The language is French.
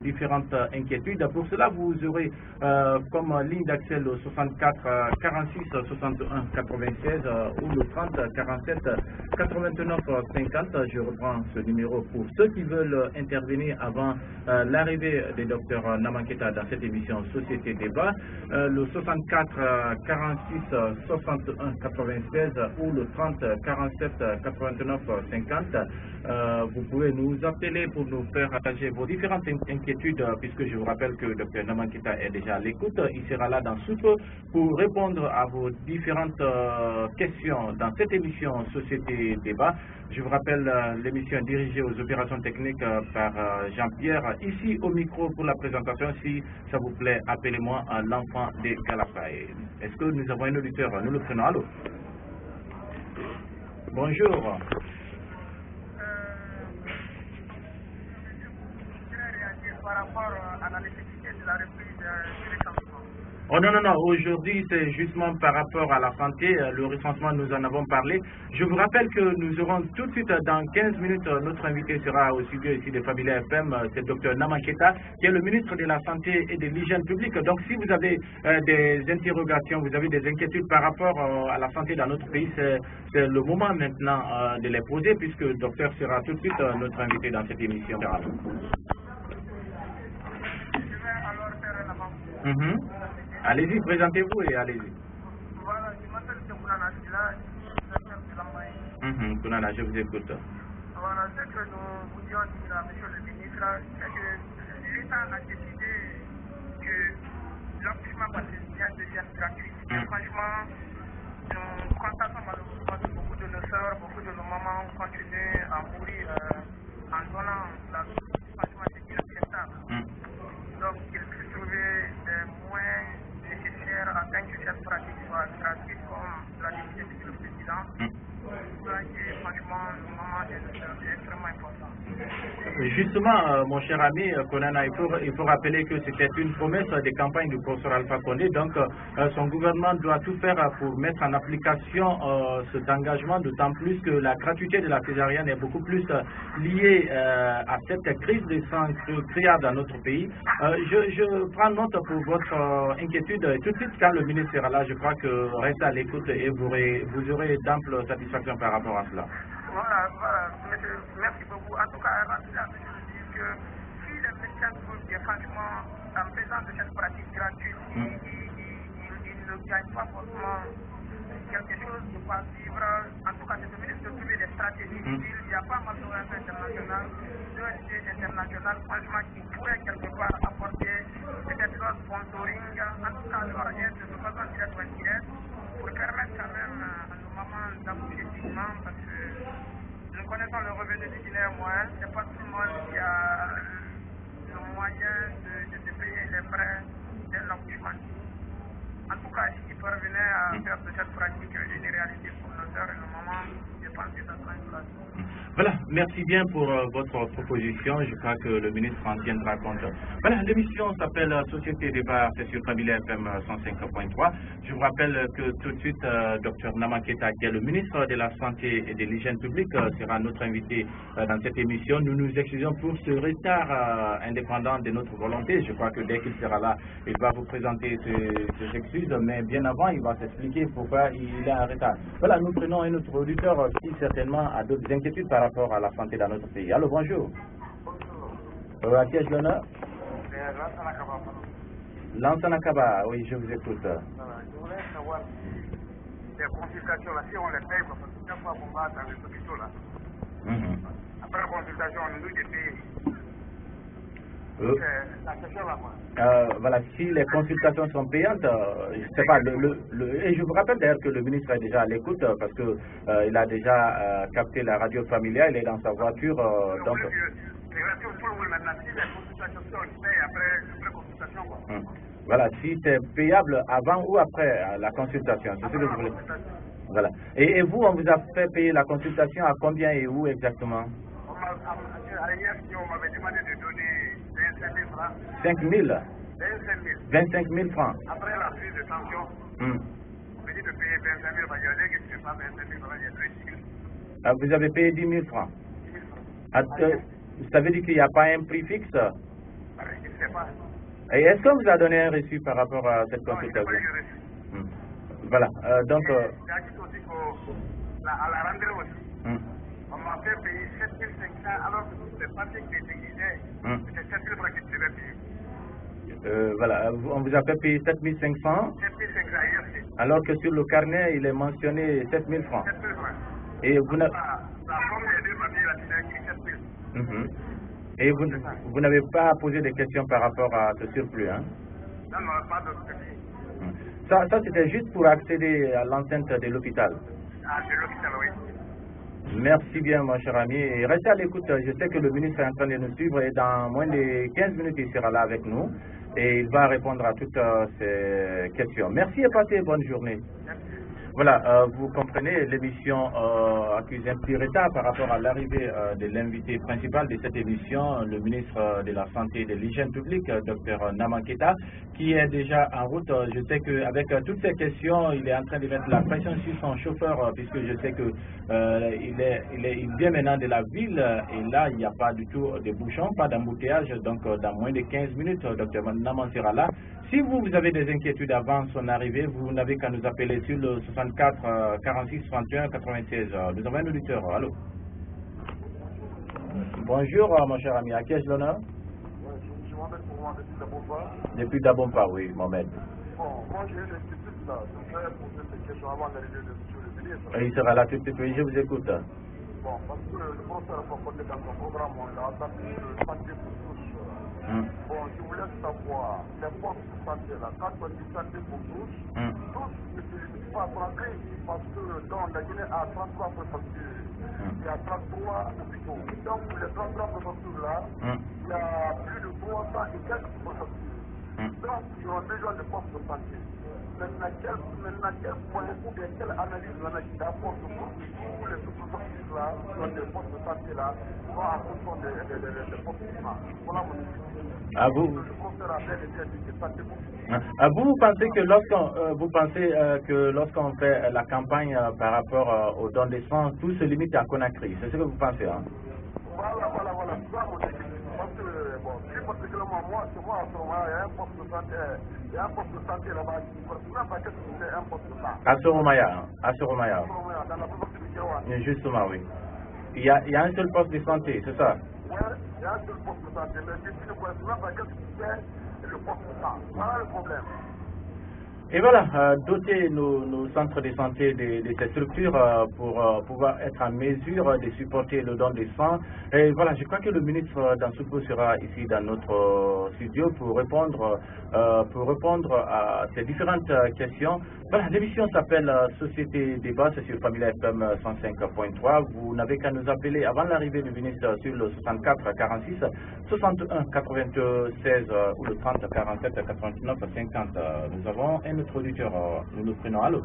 différentes inquiétudes. Pour cela, vous aurez comme ligne d'accès le 64 46 61 96 ou le 30 47 89 50. Je reprends ce numéro pour ceux qui veulent intervenir avant l'arrivée du docteur Namanketa dans cette émission Société Débat. Le 64 46 61 96 ou le 30 47 89 50. Vous pouvez nous appeler pour nous faire partager vos différentes inquiétudes, puisque je vous rappelle que le Dr Namanketa est déjà à l'écoute. Il sera là dans soupe pour répondre à vos différentes questions dans cette émission Société Débat. Je vous rappelle l'émission dirigée aux opérations techniques par Jean-Pierre. Ici au micro pour la présentation, si ça vous plaît, appelez-moi l'enfant des Galapagos. Est-ce que nous avons un auditeur? Nous le prenons. Allô? Bonjour. Par rapport à la nécessité de la reprise du recensement. Oh non, aujourd'hui c'est justement par rapport à la santé, le recensement nous en avons parlé. Je vous rappelle que nous aurons tout de suite dans 15 minutes, notre invité sera au studio ici de Family FM, c'est le Dr Namanketa, qui est le ministre de la Santé et de l'Hygiène publique. Donc si vous avez des interrogations, vous avez des inquiétudes par rapport à la santé dans notre pays, c'est le moment maintenant de les poser, puisque le docteur sera tout de suite notre invité dans cette émission. Allez-y, présentez-vous et allez-y. Voilà, je m'appelle Kunana Sila, Kunana, je vous écoute. Voilà, ce que nous voulions dire à M. le ministre, c'est que l'État a décidé que l'accouchement patrimonial devienne gratuit. Franchement, nous constatons malheureusement que beaucoup de nos soeurs, beaucoup de nos mamans continuent à mourir en donnant la vie. Franchement, c'est inacceptable. Donc, il faut trouver des moyens nécessaires afin que cette pratique soit gratuite, comme l'a dit le président. Franchement, le moment est extrêmement important. Justement, mon cher ami Konana, il faut rappeler que c'était une promesse des campagnes du professeur Alpha Condé. Donc, son gouvernement doit tout faire pour mettre en application cet engagement, d'autant plus que la gratuité de la césarienne est beaucoup plus liée à cette crise de sang criarde dans notre pays. Je prends note pour votre inquiétude. Et tout de suite, quand le ministre sera là, je crois que restez à l'écoute et vous aurez d'ample satisfaction par rapport à cela. Voilà, monsieur, merci beaucoup. En tout cas, je veux dire que si les médecins trouvent que franchement, en faisant de cette pratique gratuite, ils ne gagnent pas forcément quelque chose de quoi vivre. En tout cas, c'est au ministre de trouver des stratégies. Il y a pas mal d'ONG internationales, d'ONG internationales, franchement, qui pourraient quelque part apporter peut-être leur sponsoring, en tout cas leur aide de façon directe ou indirecte, pour permettre quand même à nos mamans d'accoucher dignement, parce que nous connaissons le revenu du Guinéen moyen, c'est pas tout le monde qui a le moyen de se payer les frais de l'accouchement. En tout cas, si parvenait à faire de cette pratique une réalité pour nos soeurs et nos mamans, je pense que ça sera une place. Voilà, merci bien pour votre proposition. Je crois que le ministre en tiendra compte. Voilà, l'émission s'appelle Société Débat, c'est sur Family FM 105.3. Je vous rappelle que tout de suite, Dr Namanketa, qui est le ministre de la Santé et de l'Hygiène publique, sera notre invité dans cette émission. Nous nous excusons pour ce retard indépendant de notre volonté. Je crois que dès qu'il sera là, il va vous présenter ses excuses, mais bien avant, il va s'expliquer pourquoi il est en retard. Voilà, nous prenons un autre auditeur qui certainement a d'autres inquiétudes par rapport à la santé dans notre pays. Allô, bonjour. Bonjour. À qui ai-je l'honneur? Lansana Kaba, oui, je vous écoute. Voilà, je voulais savoir les consultations là, si on les paye, parce que chaque fois qu'on va dans les hôpitaux là, après la consultation, on nous dit payer. La question là, quoi. Voilà, si les consultations sont payantes, je ne sais pas, et je vous rappelle d'ailleurs que le ministre est déjà à l'écoute parce que il a déjà capté la radio familiale, il est dans sa voiture. Donc, voilà, si c'est payable avant ou après la consultation, c'est ce que vous voulez. Voilà. Et vous, on vous a fait payer la consultation à combien et où exactement? On m'avait demandé de donner 25 000 francs. 5 000? 25 000 francs. Après la prise de tension, on m'a dit de payer 25 000 francs. Je dis que ce n'est pas 25 000 francs, j'ai 10 000. Vous avez payé 10 000 francs. 10 000 francs. Ça veut dire qu'il n'y a pas un prix fixe? Je ne sais pas. Et est-ce qu'on vous a donné un reçu par rapport à cette Non, il n'y a consultation? pas eu de reçu. Voilà, donc... J'ajoute aussi qu'à la rentrée aussi, on m'a fait payer 7500 alors que tous les papiers qui étaient exigeaient, c'était 7000 francs que je devais payer. voilà, on vous a fait payer 7500, 7500 hier, alors que sur le carnet, il est mentionné 7000 francs. 7000 francs. Et vous n'avez... La somme des deux papiers, là, c'est écrit 7000. Et vous n'avez pas posé de questions par rapport à ce surplus, hein? Non, non, pas de papier. Ça c'était juste pour accéder à l'enceinte de l'hôpital. Ah, de l'hôpital, oui. Merci bien, mon cher ami. Et restez à l'écoute. Je sais que le ministre est en train de nous suivre et dans moins de 15 minutes, il sera là avec nous et il va répondre à toutes ces questions. Merci et passez une bonne journée. Merci. Voilà, vous comprenez, l'émission accuse un petit retard par rapport à l'arrivée de l'invité principal de cette émission, le ministre de la Santé et de l'Hygiène publique, Dr Namanketa, qui est déjà en route. Je sais qu'avec toutes ces questions, il est en train de mettre la pression sur son chauffeur, puisque je sais que il vient maintenant de la ville, et là, il n'y a pas du tout de bouchons, pas d'embouteillage, donc dans moins de 15 minutes, Dr Naman sera là. Si vous avez des inquiétudes avant son arrivée, vous n'avez qu'à nous appeler sur le 64 46 61 96. Nous avons un auditeur. Allô. Bonjour, mon cher ami. À qui ai-je l'honneur? Je m'appelle pour moi depuis Dabomba. Depuis Dabomba, oui, Mohamed. Bon, moi j'ai une inquiétude là. Je voudrais poser des questions avant d'arriver de M. le ministre. Il sera là tout de suite. Oui, je vous écoute. Bon, parce que le professeur Fakonde dans son programme, on l'a attaqué le santé pour tous. Bon, je voulais savoir, les postes de santé là, quand on dit santé pour tous ne se limite pas à Frankré, parce que dans la Guinée a 33 préfectures, il y a 33 hôpitaux. Donc les 33 préfectures là, il y a plus de 300 et quelques préfectures. Donc ils ont besoin de postes de santé. Maintenant, quel point ou bien quelle analyse on a qui apporte pour tous les préfectures là, dans les postes de santé là, vont en fonction des postes de santé. Voilà mon idée. À vous. Vous pensez que lorsqu'on fait la campagne par rapport au don de sang, tout se limite à Conakry, c'est ce que vous pensez, hein? Voilà. Parce que, bon, plus particulièrement moi, c'est moi à Soromaya, il y a un poste de santé, là-bas, qui correspond à qu'est-ce que c'est un poste de santé. À Soromaya. Dans la préfecture du Kérouan. Justement, oui. Il y a un seul poste de santé, c'est ça? Oui, il y a un seul poste de santé, mais qui ne correspond pas à qu'est-ce que c'est le poste de santé. Voilà le problème. Et voilà, doter nos centres de santé de ces structures pour pouvoir être en mesure de supporter le don de sang. Et voilà, je crois que le ministre Dansoukou sera ici dans notre studio pour répondre à ces différentes questions. Voilà, l'émission s'appelle Société Débat, c'est sur Family FM 105.3. Vous n'avez qu'à nous appeler avant l'arrivée du ministre sur le 64 46 61 96 ou le 30 47 89 50. Nous avons un autre auditeur, nous nous prenons. Allô?